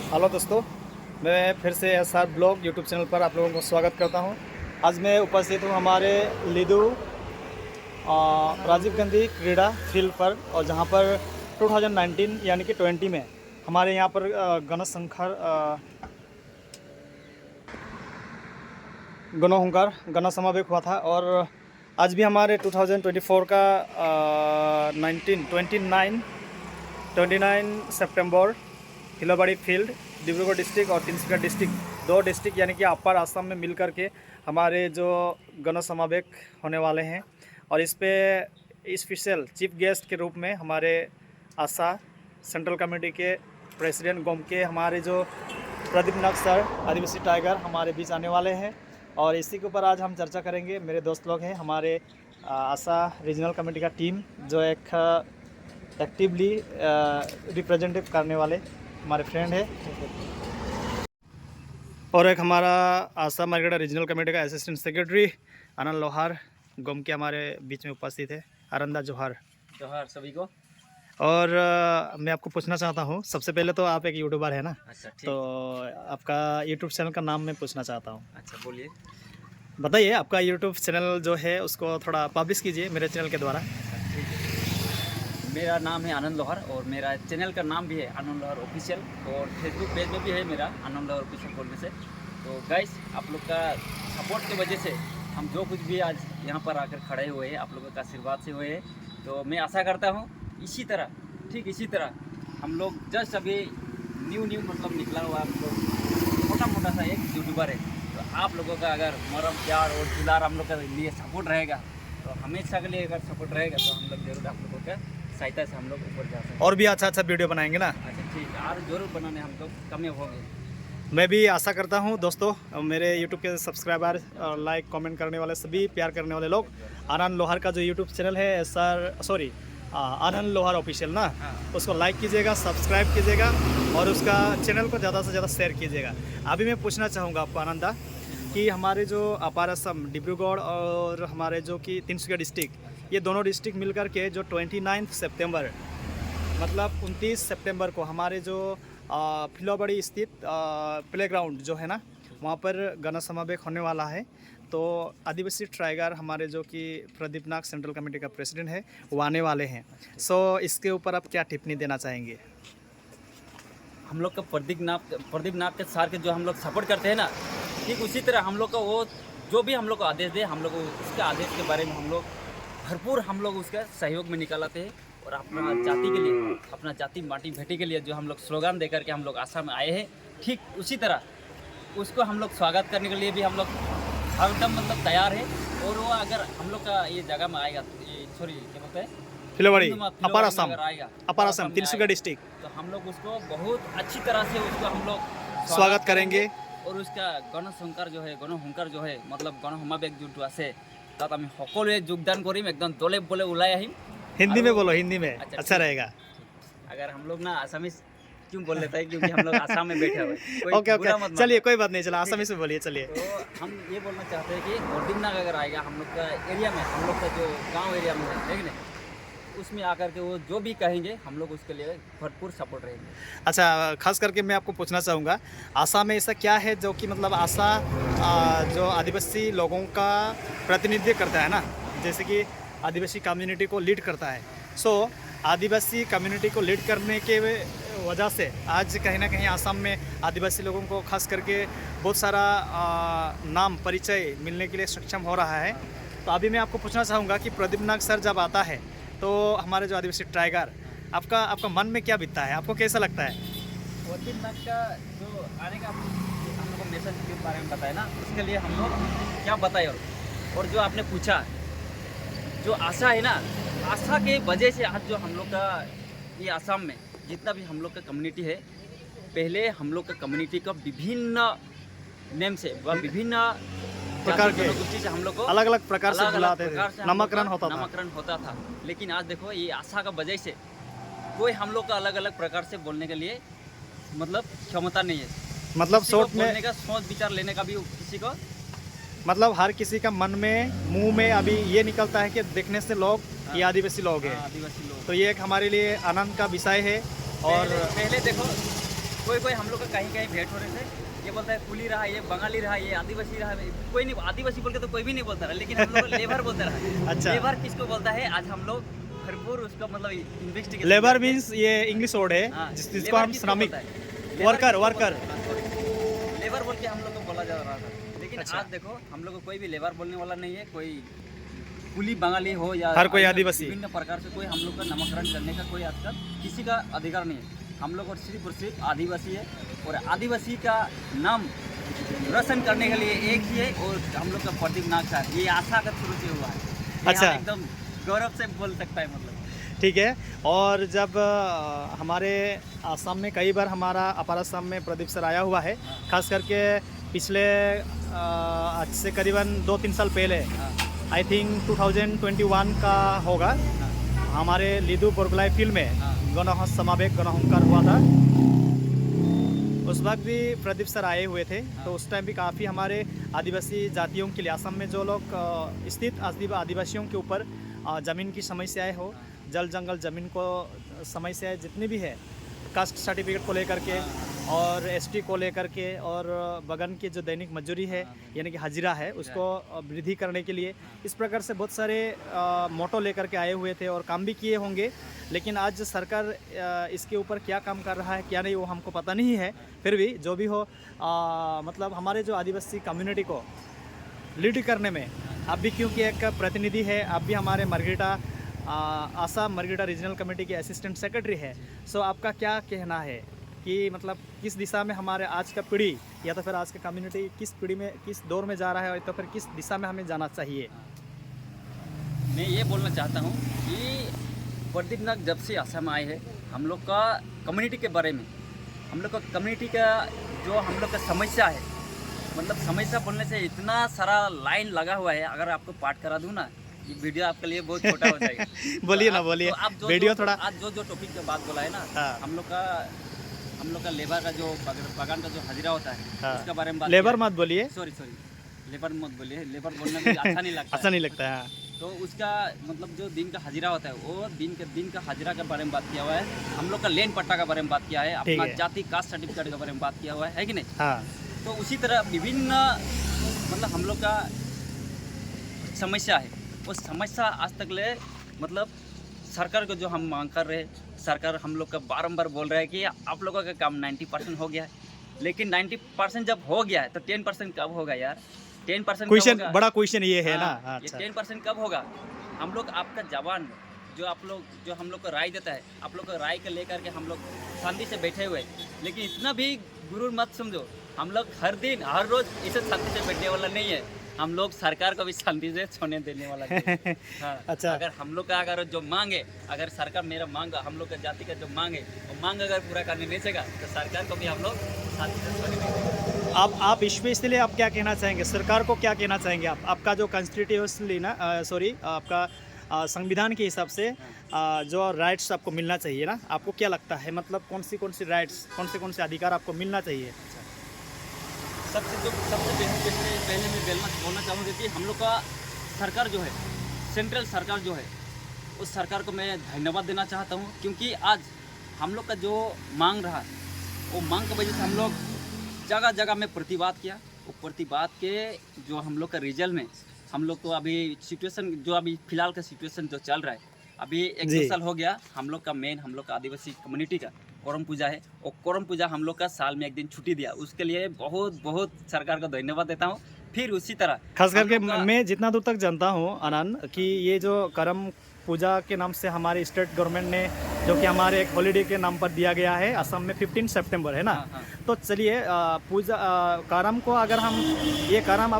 Hello दोस्तों, मैं फिर से SR ब्लॉग यूट्यूब चैनल पर आप लोगों को स्वागत करता हूं। आज मैं उपस्थित हूं हमारे लिदू राजीव गांधी क्रीड़ा फील्ड पर, और जहां पर 2019 यानी कि 20 में हमारे यहां पर गण समावेश हुआ था। और आज भी हमारे 2024 का 29 सितंबर हिलाबाड़ी फील्ड, डिब्रूगढ़ डिस्ट्रिक्ट और तिनसुकिया डिस्ट्रिक्ट, दो डिस्ट्रिक्ट यानी कि अपर आसाम में मिल करके हमारे जो गण समावेश होने वाले हैं। और इस पे स्पेशल चीफ गेस्ट के रूप में हमारे आशा सेंट्रल कमेटी के प्रेसिडेंट गोम के हमारे जो प्रदीप नाग सर आदिवासी टाइगर हमारे बीच आने वाले हैं। और इसी के ऊपर आज हम चर्चा करेंगे। मेरे दोस्त लोग हैं, हमारे आशा रीजनल कमेटी का टीम जो एक एक्टिवली रिप्रेजेंटेटिव करने वाले हमारे फ्रेंड है, और एक हमारा आशा मार्केटा रीजनल कमेटी का असिस्टेंट सेक्रेटरी आनंद लोहार गोम के हमारे बीच में उपस्थित है। आनंदा जोहार। जोहार सभी को। और मैं आपको पूछना चाहता हूँ, सबसे पहले तो आप एक यूट्यूबर है ना? अच्छा, ठीक। तो आपका यूट्यूब चैनल का नाम मैं पूछना चाहता हूँ। अच्छा, बोलिए। बताइए, आपका यूट्यूब चैनल जो है उसको थोड़ा पब्लिश कीजिए मेरे चैनल के द्वारा। ठीक है। मेरा नाम है आनंद लोहार और मेरा चैनल का नाम भी है आनंद लोहार ऑफिशियल, और फेसबुक पेज में भी है मेरा आनंद लोहार ऑफिशियल बोलने से। तो गाइस, आप लोग का सपोर्ट की वजह से हम जो कुछ भी आज यहाँ पर आकर खड़े हुए हैं, आप लोगों का आशीर्वाद से हुए हैं। तो मैं आशा करता हूँ इसी तरह, ठीक इसी तरह हम लोग जस्ट अभी न्यू मतलब निकला हुआ हम लोग मोटा सा एक यूट्यूबर है। तो आप लोगों का अगर मरम प्यार और दुलार हम लोग के लिए सपोर्ट रहेगा, तो हमेशा के लिए अगर सपोर्ट रहेगा, तो हम लोग जरूर आप लोगों का सहायता से हम लोग ऊपर जा सकते हैं। और भी अच्छा वीडियो बनाएंगे ना? अच्छा, ठीक है। और जरूर बनाने हम लोग कामयाब होंगे। मैं भी आशा करता हूं दोस्तों, मेरे YouTube के सब्सक्राइबर, लाइक कमेंट करने वाले सभी प्यार करने वाले लोग, आनंद लोहार का जो YouTube चैनल है आनंद लोहार ऑफिशियल ना, उसको लाइक कीजिएगा, सब्सक्राइब कीजिएगा और उसका चैनल को ज़्यादा से ज़्यादा शेयर कीजिएगा। अभी मैं पूछना चाहूँगा आपको आनंदा कि हमारे जो अपर असम डिब्रूगढ़ और हमारे जो कि तिनसुकिया डिस्ट्रिक्ट, ये दोनों डिस्ट्रिक्ट मिलकर के जो 29 सितंबर मतलब 29 सितंबर को हमारे जो फिलाबाड़ी स्थित प्लेग्राउंड जो है ना, वहाँ पर गण समावेश होने वाला है। तो आदिवासी टाइगर हमारे जो कि प्रदीप नाग सेंट्रल कमेटी का प्रेसिडेंट है, वो आने वाले हैं। सो इसके ऊपर आप क्या टिप्पणी देना चाहेंगे? हम लोग का प्रदीप नाग के सार के जो हम लोग सपोर्ट करते हैं ना, ठीक उसी तरह हम लोग का वो जो भी हम लोग को आदेश दे, हम लोग उसके आदेश के बारे में हम लोग भरपूर हम लोग उसका सहयोग में निकालते हैं। और अपना जाति के लिए, अपना जाति माटी भेटी के लिए जो हम लोग स्लोगन दे करके हम लोग आसाम में आए हैं, ठीक उसी तरह उसको हम लोग स्वागत करने के लिए भी हम लोग एकदम मतलब तैयार है। और वो अगर हम लोग का ये जगह में आएगा, ये सॉरी क्या बोलते हैं, फिलाबाड़ी अपर आएगा, असम तिनसुकिया डिस्ट्रिक्ट, तो हम लोग उसको बहुत अच्छी तरह से उसको हम लोग स्वागत करेंगे। और उसका गणसंकार जो है, गणहुंकार जो है, मतलब गणसमावेश जो আছে তাত আমি সকলোৱে যোগদান কৰিম, একদম দলে বলে ওলাই আহিম। हिंदी में बोलो, हिंदी में अच्छा रहेगा। अगर हम लोग ना आसामी क्यों बोल लेता है, क्योंकि हम लोग आसाम में बैठे हुए। ओके, चलिए कोई बात नहीं, चला आसामी से बोलिए। चलिए, तो हम ये बोलना चाहते हैं कि प्रदीप नाग अगर आएगा हम लोग का एरिया में, हम लोग का जो गाँव एरिया में है, ठीक है, उसमें आकर के वो जो भी कहेंगे हम लोग उसके लिए भरपूर सपोर्ट रहेंगे। अच्छा, खास करके मैं आपको पूछना चाहूँगा, आशा में ऐसा क्या है जो कि मतलब आशा जो आदिवासी लोगों का प्रतिनिधित्व करता है ना, जैसे कि आदिवासी कम्युनिटी को लीड करता है। सो आदिवासी कम्युनिटी को लीड करने के वजह से आज कहीं ना कहीं आसाम में आदिवासी लोगों को खास करके बहुत सारा नाम परिचय मिलने के लिए सक्षम हो रहा है। तो अभी मैं आपको पूछना चाहूँगा कि प्रदीप नाग सर जब आता है, तो हमारे जो आदिवासी टाइगर, आपका मन में क्या बीतता है, आपको कैसा लगता है? प्रदीप नाग का जो आने का हम लोग को मैसेज के बारे में बताया ना, उसके लिए हम लोग क्या बताए। और जो आपने पूछा, जो आशा है ना, आशा के वजह से आज जो हम लोग का ये आसाम में जितना भी हम लोग का कम्युनिटी है, पहले हम लोग का कम्युनिटी का विभिन्न नेम से व विभिन्न प्रकार के से हम लोग को अलग अलग प्रकार से बुलाते थे, नामकरण होता था। लेकिन आज देखो ये आशा का वजह से कोई हम लोग का अलग अलग प्रकार से बोलने के लिए मतलब क्षमता नहीं है, मतलब शॉर्ट में बोलने का सोच विचार लेने का भी किसी को, मतलब हर किसी का मन में मुंह में अभी ये निकलता है कि देखने से लोग ये आदिवासी लोग हैं। आदिवासी लोग, तो ये एक हमारे लिए आनंद का विषय है। और पहले देखो कोई कोई हम लोग का कहीं कहीं भेंट हो रहे थे, ये बोलता है कुली रहा, ये बंगाली रहा, ये आदिवासी रहा, कोई नहीं आदिवासी बोल के तो कोई भी नहीं बोलता रहा, लेकिन हम लोग लेबर बोलते रहा। अच्छा। लेबर किसको बोलता है, आज हम लोग भरपूर उसका मतलब इन्वेस्टिगेशन। लेबर मीन्स ये इंग्लिश वर्ड है जिसको हम श्रमिक, वर्कर। लेबर बोल के हम लोग को बोला जा रहा था, लेकिन अच्छा। आज देखो हम लोग को कोई भी लेबर बोलने वाला नहीं है, कोई कुली बंगाली हो या हर कोई आदिवासी। विभिन्न प्रकार से कोई हम लोग का नामकरण करने का कोई आजकल किसी का अधिकार नहीं है। हम लोग और सिर्फ आदिवासी है, और आदिवासी का नाम रोशन करने के लिए एक ही है, और हम लोग का प्रतीक नागसा, ये आशा का शुरू से हुआ है। ये अच्छा। हम एकदम गौरव से बोल सकता है मतलब। ठीक है। और जब हमारे आसाम में कई बार हमारा अपर आसाम में प्रदीप सर आया हुआ है, खास करके पिछले आज से करीबन 2-3 साल पहले, आई थिंक 2021 का होगा, हमारे लिदू बोरगोलाई फील्ड में गणह समावेक गणहंकार हुआ था। उस वक्त भी प्रदीप सर आए हुए थे, तो उस टाइम भी काफ़ी हमारे आदिवासी जातियों के लिए, असम में जो लोग स्थित आदिवासियों के ऊपर ज़मीन की समस्याएं हो, जल जंगल ज़मीन को समस्याएं जितनी भी है, कास्ट सर्टिफिकेट को लेकर के और एसटी को लेकर के, और बगन की जो दैनिक मजदूरी है यानी कि हजिरा है, उसको वृद्धि करने के लिए, इस प्रकार से बहुत सारे मोटो लेकर के आए हुए थे और काम भी किए होंगे। लेकिन आज सरकार इसके ऊपर क्या काम कर रहा है क्या नहीं वो हमको पता नहीं है। फिर भी जो भी हो, मतलब हमारे जो आदिवासी कम्युनिटी को लीड करने में आप भी, क्योंकि एक प्रतिनिधि है, आप भी हमारे मरगेटा आसाम मरगेटा रीजनल कमेटी के असिस्टेंट सेक्रेटरी है। सो आपका क्या कहना है कि मतलब किस दिशा में हमारे आज का पीढ़ी या तो फिर आज का कम्युनिटी किस पीढ़ी में, किस दौर में जा रहा है, और तो फिर किस दिशा में हमें जाना चाहिए? मैं ये बोलना चाहता हूँ कि प्रदीप नाग जब से असम आए हैं, हम लोग का कम्युनिटी के बारे में, हम लोग का कम्युनिटी का जो हम लोग का समस्या है, मतलब समस्या बोलने से इतना सारा लाइन लगा हुआ है, अगर आपको पाठ करा दूँ ना, ये वीडियो आपके लिए बहुत छोटा हो जाएगा। बोलिए ना, बोलिए। तो वीडियो थोड़ा आज जो टॉपिक पे बात बोला है ना, हाँ। हम लोग का लेबर का जो बगान का जो हाजिरा होता है, हाँ। उसके बारे में बात लेबर मत बोलिए, सॉरी लेबर मत बोलिए, लेबर बोलना भी अच्छा नहीं लगता अच्छा नहीं लगता है। तो उसका मतलब जो दिन का हाजिरा होता है, वो दिन का हाजिरा के बारे में बात किया हुआ है। हम लोग का लेन पट्टा के बारे में बात किया है, अपना जाति कास्ट सर्टिफिकेट के बारे में बात किया हुआ है कि नहीं? हाँ। तो उसी तरह विभिन्न मतलब हम लोग का समस्या है, वो समस्या आज तक ले मतलब सरकार को जो हम मांग कर रहे हैं, सरकार हम लोग का बारंबार बोल रहा है कि आप लोगों का काम 90% हो गया है, लेकिन 90% जब हो गया है तो 10% कब होगा यार? 10% क्वेश्चन, बड़ा क्वेश्चन ये है ना। ये 10% कब होगा? हम लोग आपका जवान जो हम लोग को राय देता है, आप लोग को राय को लेकर के हम लोग शांति से बैठे हुए, लेकिन इतना भी गुरूर मत समझो, हम लोग हर दिन हर रोज इसे शांति से बैठने वाला नहीं है, हम लोग सरकार को भी शांति से सोने देने वाला नहीं है। हाँ, अच्छा। अगर हम लोग का अगर जो मांग है, अगर सरकार मेरा मांग, हम लोग का जाति का जो मांग है, वो मांग अगर पूरा करने नहीं सकेगा तो सरकार को भी हम लोग शांति से सोने देंगे। आप स्पेशली आप क्या कहना चाहेंगे, सरकार को क्या कहना चाहेंगे आप? आपका जो कॉन्स्टिट्यूशनली ना, सॉरी, आपका संविधान के हिसाब से जो राइट्स आपको मिलना चाहिए ना, आपको क्या लगता है, मतलब कौन सी राइट्स, कौन से अधिकार आपको मिलना चाहिए? सबसे पहले मैं बोलना चाहूँगा कि हम लोग का सरकार जो है, सेंट्रल सरकार जो है, उस सरकार को मैं धन्यवाद देना चाहता हूँ, क्योंकि आज हम लोग का जो मांग रहा, वो मांग की वजह से हम लोग जगह जगह में प्रतिवाद किया। वो प्रतिवाद के जो हम लोग का रिजल्ट में हम लोग को अभी सिचुएशन जो अभी फिलहाल का सिचुएशन जो चल रहा है, अभी 1-2 साल हो गया, हम लोग का आदिवासी कम्युनिटी का करम पूजा है, और करम पूजा हम लोग का साल में 1 दिन छुट्टी दिया, उसके लिए बहुत बहुत सरकार को धन्यवाद देता हूँ। फिर उसी तरह खास करके मैं जितना दूर तक जानता हूँ आनंद, कि ये जो करम पूजा के नाम से हमारे स्टेट गवर्नमेंट ने, जो कि हमारे एक हॉलीडे के नाम पर दिया गया है, असम में 15 सितंबर है ना। हाँ। तो चलिए, पूजा करम को अगर हम, ये करम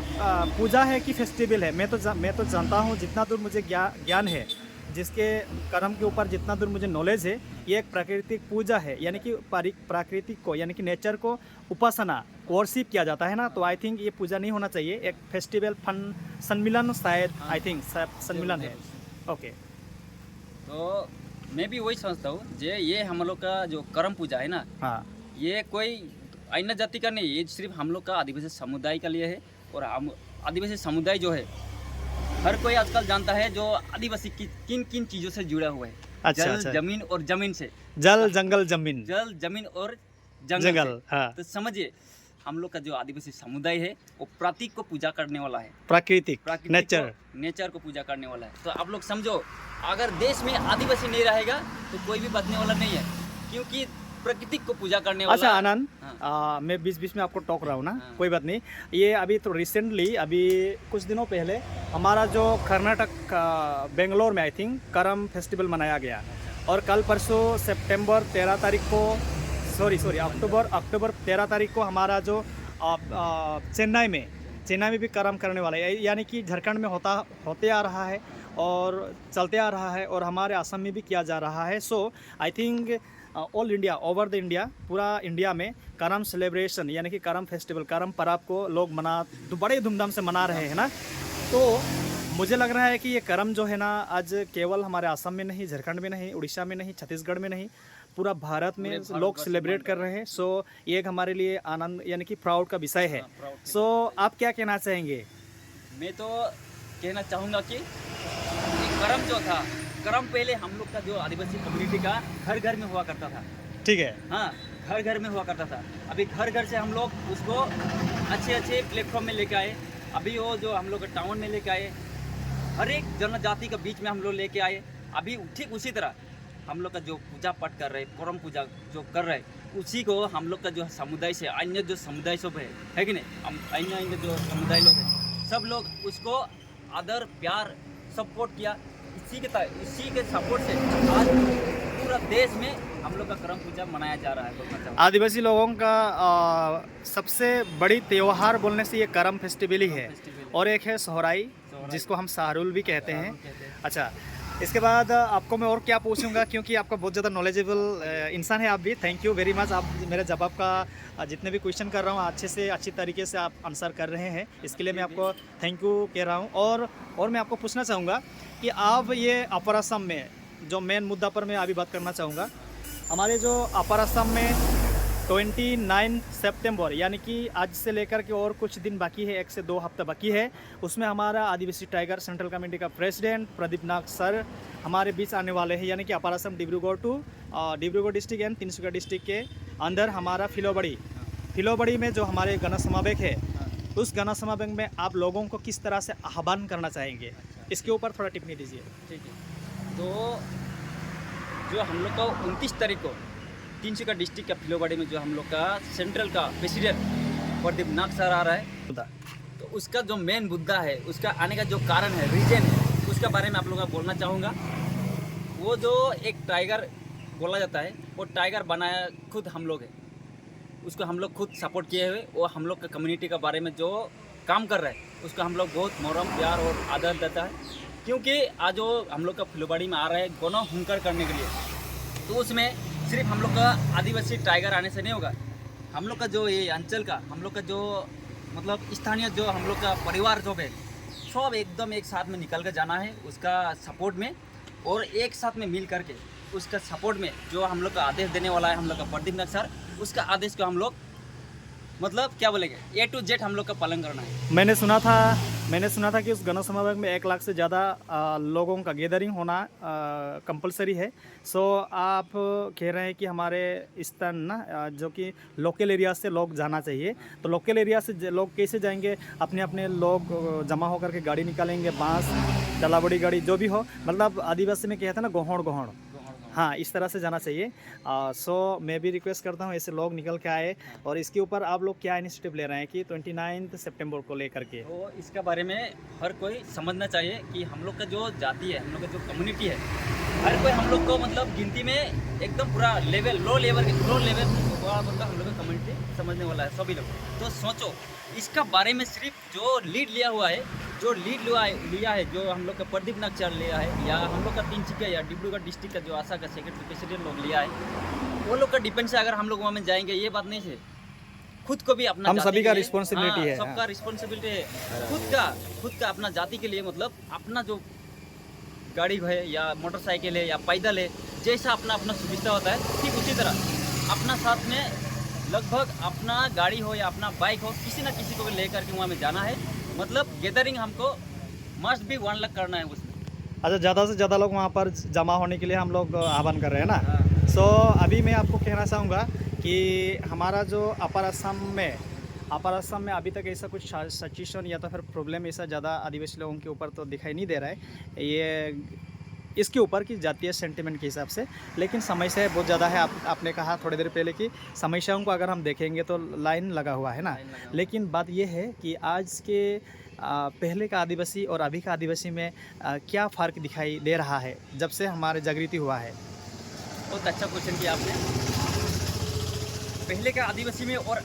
पूजा है कि फेस्टिवल है, मैं तो जानता हूँ, जितना दूर मुझे ज्ञान है, जिसके करम के ऊपर जितना दूर मुझे नॉलेज है, ये एक प्राकृतिक पूजा है, यानी कि प्राकृतिक को, यानी कि नेचर को उपासना, वर्शिप किया जाता है ना। तो आई थिंक ये पूजा नहीं होना चाहिए, एक फेस्टिवल, फन, सम्मिलन, शायद आई थिंक सम्मिलन है। ओके, तो मैं भी वही समझता हूँ, ये हम लोग का जो करम पूजा है ना, हाँ, ये कोई अन्य जाति का नहीं, ये सिर्फ हम लोग का आदिवासी समुदाय के लिए है। और हम आदिवासी समुदाय जो है, हर कोई आजकल जानता है जो आदिवासी किन किन चीज़ों से जुड़ा हुआ है। अच्छा, जल, अच्छा। जमीन और जमीन से, जल जंगल जमीन, जल, जमीन और जंगल जंगल, से। हाँ। तो समझिए हम लोग का जो आदिवासी समुदाय है वो प्रतीक को पूजा करने वाला है, प्राकृतिक प्राकृतिक नेचर। नेचर को पूजा करने वाला है। तो आप लोग समझो, अगर देश में आदिवासी नहीं रहेगा तो कोई भी बचने वाला नहीं है, क्योंकि प्रकृति को पूजा करने वाला। अच्छा आनंद, हाँ। मैं बीच बीच में आपको टोक रहा हूँ ना, हाँ। कोई बात नहीं। ये अभी तो रिसेंटली, अभी कुछ दिनों पहले हमारा जो कर्नाटक बेंगलोर में आई थिंक करम फेस्टिवल मनाया गया, और कल परसों सितंबर 13 तारीख को, सॉरी अक्टूबर 13 तारीख को हमारा जो चेन्नई में भी करम करने वाला है, यानी कि झारखंड में होते आ रहा है और चलते आ रहा है, और हमारे असम में भी किया जा रहा है। So I think all India, over the India, पूरा इंडिया में करम सेलिब्रेशन यानी कि करम फेस्टिवल, करम पर्व को लोग तो बड़े धूमधाम से मना रहे हैं ना। तो मुझे लग रहा है कि ये करम जो है ना, आज केवल हमारे असम में नहीं, झारखंड में नहीं, उड़ीसा में नहीं, छत्तीसगढ़ में नहीं, पूरा भारत में लोग सेलिब्रेट कर रहे हैं। सो ये एक हमारे लिए आनंद यानी कि प्राउड का विषय है। सो आप क्या कहना चाहेंगे? मैं तो कहना चाहूँगा कि ये करम जो था, करम पहले हम लोग का जो आदिवासी कम्युनिटी का घर घर में हुआ करता था। ठीक है, हाँ, घर घर में हुआ करता था। अभी घर घर से हम लोग उसको अच्छे प्लेटफॉर्म में लेके आए। अभी वो जो हम लोग टाउन में लेके आए, हर एक जनजाति के बीच में हम लोग लेके आए। अभी ठीक उसी तरह हम लोग का जो पूजा पाठ कर रहे, करम पूजा जो कर रहे, उसी को हम लोग का जो समुदाय से अन्य जो समुदाय सब है कि नहीं, हम अन्य जो समुदाय लोग हैं, सब लोग उसको आदर प्यार सपोर्ट किया। इसी के सपोर्ट से आज पूरा देश में हम लोग का करम पूजा मनाया जा रहा है। बोलना चाहूँगा आदिवासी लोगों का सबसे बड़ी त्योहार बोलने से ये करम फेस्टिवल ही है, और एक है सोहराई, जिसको हम सारुल भी कहते हैं। अच्छा, इसके बाद आपको मैं और क्या पूछूंगा, क्योंकि आपका बहुत ज़्यादा नॉलेजेबल इंसान है आप भी। थैंक यू वेरी मच, आप मेरे जवाब का जितने भी क्वेश्चन कर रहा हूँ अच्छी तरीके से आप आंसर कर रहे हैं, इसके लिए मैं आपको थैंक यू कह रहा हूँ। और मैं आपको पूछना चाहूँगा कि आप ये अपर असम में जो मेन मुद्दा पर मैं अभी बात करना चाहूँगा, हमारे जो अपर असम में 29 सितंबर यानी कि आज से लेकर के और कुछ दिन बाकी है, 1 से 2 हफ्ता बाकी है, उसमें हमारा आदिवासी टाइगर सेंट्रल कमेटी का प्रेसिडेंट प्रदीप नाग सर हमारे बीच आने वाले हैं, यानी कि upper Assam Dibrugarh district and Tinsukia district के अंदर हमारा फिलोबड़ी में जो हमारे गणसमावेश है, उस गणसमावेश में आप लोगों को किस तरह से आह्वान करना चाहेंगे, इसके ऊपर थोड़ा टिप्पणी दीजिए। ठीक है, तो जो हम लोग को 29 तारीख को तिनसुकिया डिस्ट्रिक्ट का फिलोबड़ी में जो हम लोग का सेंट्रल का प्रेसिडेंट प्रदीप नाग सर आ रहा है, तो उसका जो मेन मुद्दा है, उसका आने का जो कारण है, रीजन है, उसके बारे में आप लोगों को बोलना चाहूँगा। वो जो एक टाइगर बोला जाता है, वो टाइगर बनाया खुद हम लोग है, उसको हम लोग खुद सपोर्ट किए हुए, वो हम लोग का कम्युनिटी के बारे में जो काम कर रहा है, उसको हम लोग बहुत मोहरम प्यार और आदर देता है। क्योंकि आज वो हम लोग का फिलोबड़ी में आ रहा है गनो हुंकर करने के लिए, तो उसमें सिर्फ हम लोग का आदिवासी टाइगर आने से नहीं होगा। हम लोग का जो ये अंचल का, हम लोग का जो मतलब स्थानीय जो हम लोग का परिवार जो है, सब एकदम एक साथ में निकल कर जाना है उसका सपोर्ट में, और एक साथ में मिल करके उसका सपोर्ट में जो हम लोग का आदेश देने वाला है हम लोग का प्रदीप नाग सर, उसका आदेश को हम लोग मतलब क्या बोलेंगे, A to Z हम लोग का पालन करना है। मैंने सुना था कि उस गणसमावेश में 1 लाख से ज़्यादा लोगों का गैदरिंग होना कंपलसरी है। सो आप कह रहे हैं कि हमारे इस तरह ना जो कि लोकल एरिया से लोग जाना चाहिए, तो लोकल एरिया से लोग कैसे जाएंगे? अपने अपने लोग जमा होकर के गाड़ी निकालेंगे, बांस डला बड़ी गाड़ी जो भी हो, मतलब आदिवासी में कहते हैं ना गोहड़, हाँ, इस तरह से जाना चाहिए। सो मैं भी रिक्वेस्ट करता हूँ ऐसे लोग निकल के आए, और इसके ऊपर आप लोग क्या इनिशिएटिव ले रहे हैं कि 29 सितंबर को लेकर के? तो इसके बारे में हर कोई समझना चाहिए कि हम लोग का जो जाति है, हम लोग का जो कम्युनिटी है, हर कोई हम लोग को मतलब गिनती में एकदम पूरा लो लेवल बंदा हम लोग का कम्युनिटी समझने वाला है सभी लोग। तो सोचो इसका बारे में सिर्फ जो लीड लिया हुआ है, लिया है जो हम लोग का प्रदीप नाग सर लिया है, या हम लोग का तिनसुकिया या डिब्रूगढ़ डिस्ट्रिक्ट का जो आशा का सेक्रेटरी प्रेसिडेंट लोग लिया है, वो लोग का डिपेंड से अगर हम लोग वहाँ में जाएंगे, ये बात नहीं है, खुद को भी अपना हम सभी का रिस्पॉन्सिबिलिटी है, सबका रिस्पॉन्सिबिलिटी है, खुद का अपना जाति के लिए, मतलब अपना जो गाड़ी है या मोटरसाइकिल है या पैदल है, जैसा अपना सुविधा होता है, ठीक उसी तरह अपना साथ में लगभग अपना गाड़ी हो या अपना बाइक हो, किसी ना किसी को लेकर के वहाँ में जाना है। मतलब गैदरिंग हमको मस्ट भी 1 लाख करना है उसमें। अच्छा, ज़्यादा से ज़्यादा लोग वहाँ पर जमा होने के लिए हम लोग आह्वान कर रहे हैं ना। सो अभी मैं आपको कहना चाहूँगा कि हमारा जो अपर असम में अभी तक ऐसा कुछ सचिशन या तो फिर प्रॉब्लम ऐसा ज़्यादा आदिवासी लोगों के ऊपर तो दिखाई नहीं दे रहा है ये इसके ऊपर की जातीय सेंटिमेंट के हिसाब से। लेकिन समस्या बहुत ज़्यादा है। आपने कहा थोड़ी देर पहले कि समस्याओं को अगर हम देखेंगे तो लाइन लगा हुआ है ना। लेकिन बात यह है कि आज के पहले का आदिवासी और अभी का आदिवासी में क्या फ़र्क दिखाई दे रहा है जब से हमारे जागृति हुआ है। बहुत अच्छा क्वेश्चन किया आपने। पहले का आदिवासी में और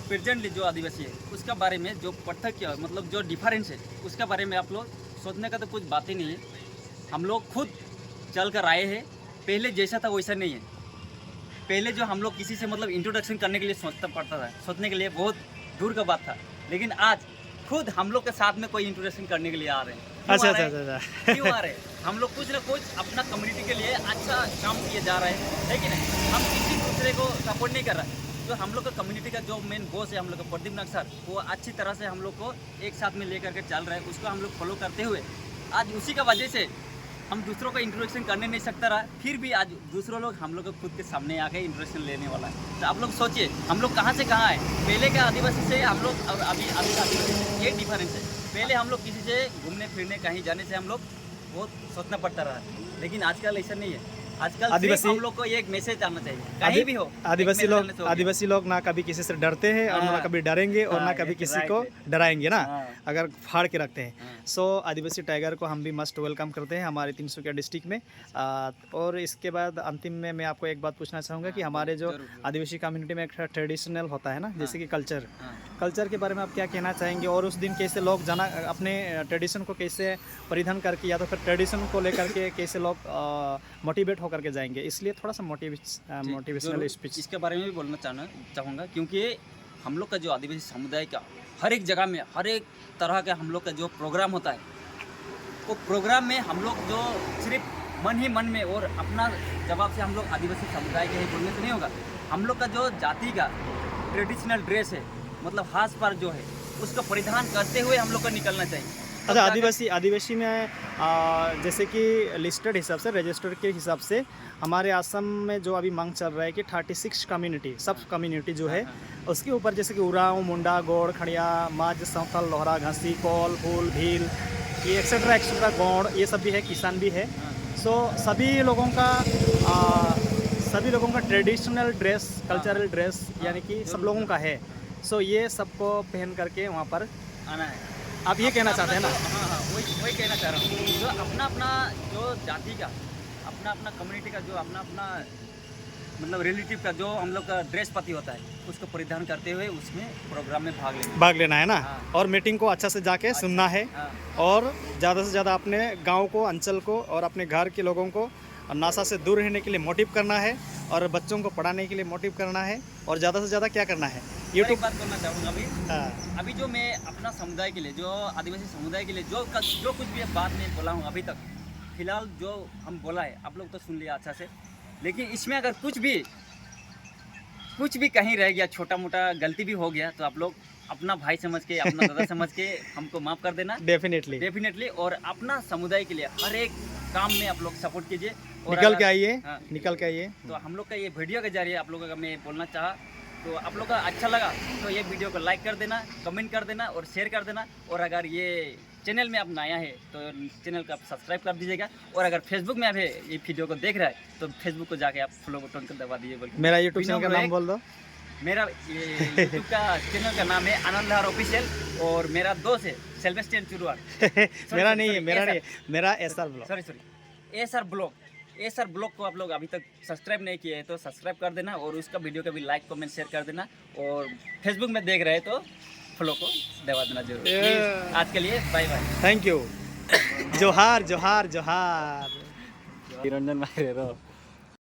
प्रेजेंटली जो आदिवासी है उसका बारे में जो पार्थक्य मतलब जो डिफरेंस है उसका बारे में आप लोग सोचने का तो कुछ बात ही नहीं है। हम लोग खुद चल कर आए हैं, पहले जैसा था वैसा नहीं है। पहले जो हम लोग किसी से मतलब इंट्रोडक्शन करने के लिए सोचता पड़ता था, सोचने के लिए बहुत दूर का बात था। लेकिन आज खुद हम लोग के साथ में कोई इंट्रोडक्शन करने के लिए आ रहे हैं। अच्छा। क्यों आ रहे हैं? हम लोग कुछ ना कुछ अपना कम्युनिटी के लिए अच्छा काम किए जा रहे हैं, है कि नहीं? हम किसी दूसरे को सपोर्ट नहीं कर रहे। तो हम लोग का कम्युनिटी का जो मेन बॉस है हम लोग का प्रदीप नाग सर, वो अच्छी तरह से हम लोग को एक साथ में लेकर के चल रहे हैं। उसको हम लोग फॉलो करते हुए आज उसी का वजह से हम दूसरों को इंट्रोडक्शन करने नहीं सकता रहा, फिर भी आज दूसरों लोग हम लोग को खुद के सामने आके इंट्रोडक्शन लेने वाला है। तो आप लोग सोचिए हम लोग कहाँ से कहाँ आए। पहले के आदिवासी से हम लोग और अभी का आदिवासी ये डिफरेंस है। पहले हम लोग किसी से घूमने फिरने कहीं जाने से हम लोग बहुत सोचना पड़ता रहा, लेकिन आजकल ऐसा नहीं है। आजकल आदिवासी हम लोग को एक मैसेज आना चाहिए कहीं भी हो। आदिवासी लोग ना कभी किसी से डरते हैं और ना कभी डरेंगे और ना कभी किसी को डराएंगे ना, अगर फाड़ के रखते हैं। सो आदिवासी टाइगर को हम भी मस्ट वेलकम करते हैं हमारे तिनसुकिया डिस्ट्रिक्ट में। और इसके बाद अंतिम में मैं आपको एक बात पूछना चाहूँगा कि हमारे जो आदिवासी कम्युनिटी में एक ट्रेडिशनल होता है ना, जैसे कि कल्चर के बारे में आप क्या कहना चाहेंगे? और उस दिन कैसे लोग जाना अपने ट्रेडिशन को कैसे परिधान करके या तो फिर ट्रेडिशन को लेकर के कैसे लोग मोटिवेट होकर के जाएंगे, इसलिए थोड़ा सा मोटिवेशनल स्पीच इसके बारे में भी बोलना चाहूँगा। क्योंकि हम लोग का जो आदिवासी समुदाय का हर एक जगह में हर एक तरह का हम लोग का जो प्रोग्राम होता है, वो प्रोग्राम में हम लोग जो सिर्फ मन ही मन में और अपना जवाब से हम लोग आदिवासी समुदाय के ही बोलने से नहीं होगा। हम लोग का जो जाति का ट्रेडिशनल ड्रेस है मतलब हाथ पर जो है उसका परिधान करते हुए हम लोग को निकलना चाहिए। अच्छा, आदिवासी में जैसे कि लिस्टेड हिसाब से रजिस्टर के हिसाब से हमारे असम में जो अभी मांग चल रहा है कि 36 कम्युनिटी सब कम्युनिटी जो है उसके ऊपर जैसे कि उरांव, मुंडा, गोड़, खड़िया, माझ, संथल, लोहरा, घासी, कोल, फूल, भील, ये एक्सेट्रा गौड़, ये सब भी है, किसान भी है। सो सभी लोगों का ट्रेडिशनल ड्रेस, कल्चरल ड्रेस यानी कि सब लोगों का है। सो ये सबको पहन करके वहाँ पर आना है। आप ये कहना चाहते हैं ना? हाँ, वही कहना चाह रहा हूँ। जो अपना जो जाति का अपना कम्युनिटी का जो अपना मतलब रिलेटिव का जो हम लोग का ड्रेस पाती होता है उसको परिधान करते हुए उसमें प्रोग्राम में भाग लेना है ना। और मीटिंग को अच्छा से जाके सुनना है और ज़्यादा से ज़्यादा अपने गांव को, अंचल को और अपने घर के लोगों को नशा से दूर रहने के लिए मोटिव करना है और बच्चों को पढ़ाने के लिए मोटिव करना है। और ज़्यादा से ज़्यादा क्या करना है, यूट्यूब बात करना चाहूँगा अभी जो मैं अपना समुदाय के लिए, जो आदिवासी समुदाय के लिए जो कुछ भी बात मैं बोला हूँ अभी तक, फिलहाल जो हम बोला है आप लोग तो सुन लिया अच्छा से। लेकिन इसमें अगर कुछ भी कहीं रह गया, छोटा मोटा गलती भी हो गया, तो आप लोग अपना भाई समझ के, अपना दादा समझ के हमको माफ़ कर देना। डेफिनेटली। और अपना समुदाय के लिए हर एक काम में आप लोग सपोर्ट कीजिए और निकल के आइए। तो हम लोग का ये वीडियो के जरिए आप लोगों का मैं बोलना चाहा, तो आप लोग का अच्छा लगा तो ये वीडियो को लाइक कर देना, कमेंट कर देना और शेयर कर देना। और अगर ये चैनल में आप नया है तो चैनल को आप सब्सक्राइब कर दीजिएगा। और अगर फेसबुक में आप ये वीडियो को देख रहा है तो फेसबुक को जाके आप फॉलो बटन को दबा दीजिए। मेरा यूट्यूब चैनल का नाम बोल दो। मेरा यूट्यूब का चैनल का नाम है आनंद लोहार ऑफिशियल और मेरा दोस्त है सेल्वेस्टियन चुरुआर। मेरा एसआर ब्लॉग। एसआर ब्लॉग को आप लोग अभी तक सब्सक्राइब नहीं किए हैं तो सब्सक्राइब कर देना और उसका वीडियो का भी लाइक, कमेंट, शेयर कर देना। और फेसबुक में देख रहे हैं तो फॉलो को दबा देना जरूर। आज के लिए बाय बाय, थैंक यू। जोहार जोहार जोहार। निरंजन भाई।